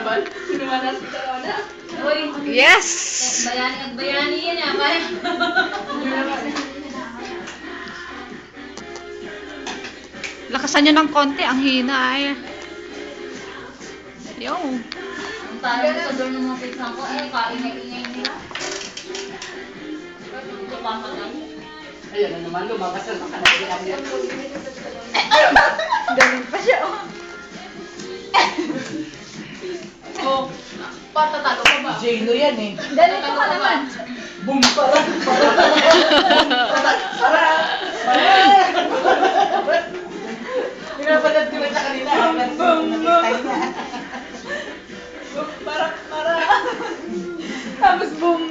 naman. Sinumanas si Tarona. Uy, Yes! bayani at bayani yan ah. Parang... Lakasan nyo ng konti, ang hina ay. Yo. Ang parang sa doon ng mga pisang ko, ay kaingay-ingay nila. Ayan na naman, lumabas na nakalagyan niya. Ganun pa siya, oh. Oh, patatalo ka ba? J-Lo yan eh. Ganito ka naman. Boom! Para! Pinapanood ko na siya kanina. Boom! Para! Tapos boom!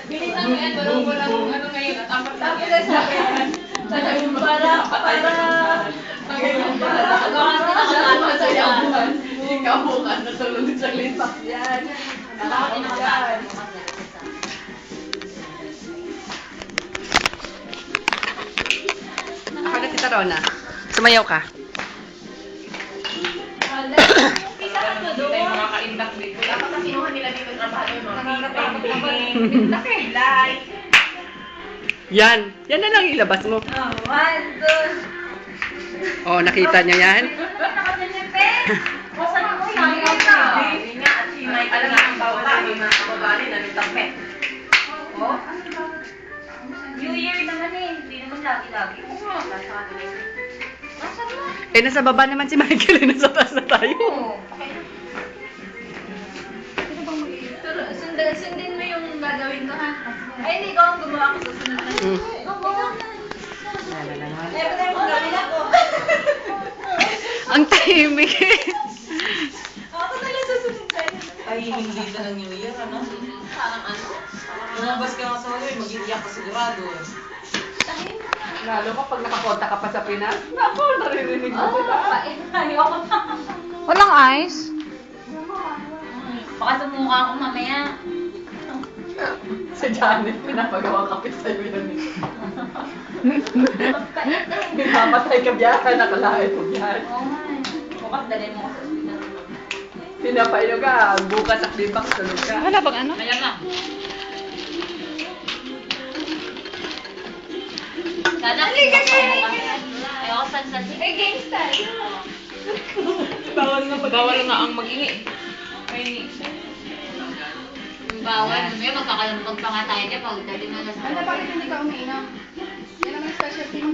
Bilisan mo yan, walang ano ngayon. Tapos Tapos na sabi yan. Para! Ikaw bukas, nasulunod sa lipas yan. Nakakot yan. Ako na si Tarona. Sumayaw ka. Hindi tayo makaka-indak dito. Dapat kasi inuhan nila dito trabaho yung mga pintak eh. Like. Yan. Yan na lang ilabas mo. One, two. Oh, nakita niya yan? Nakaganyan, pe. Basta mo yan. Alam na ang bawal sa mga kababali na nagtape. Oh? New Year naman eh. Hindi naman lagi-lagi. Nasa kanila yun. Nasa mo? Eh, nasa baba naman si Michael. Eh, nasa taas na tayo. Oo. Sundin mo yung gagawin ko ha. Ay, hindi ko ang gumawa ko susunod na. Mm. Meron na yung gagawin ako. Ang tahimik eh. Ako talaga susunod sa'yo. Ay, hindi ka ng New Year, ano? Parang ano? Lumabas ka nga sa huli, mag-iiyak ka sigurado. Lalo kapag nakakonta ka pa sa Pinas. Naku, naririnig mo Oh, sila. ayoko na. Walang ice? Baka sumuka ako mamaya. Si Janet, pinapagawa kape sa'yo yan eh. Pinapatay ka biyakan, nakalain mo yan. Oo nga eh. Bukas dalhin mo ko sa ospital. Pinapayo ka, bukas sa klibak, tulog ka. Wala bang ano? Ayan lang. Sana halika kayo. Ayoko sa Ay, games tayo. Bawal nga ang mag-ingi. Ay, bawal. May magkakalumpag pa nga tayo dyan. Pag dali na lang sa... Bakit hindi ka umiinom? Yan ang specialty mo.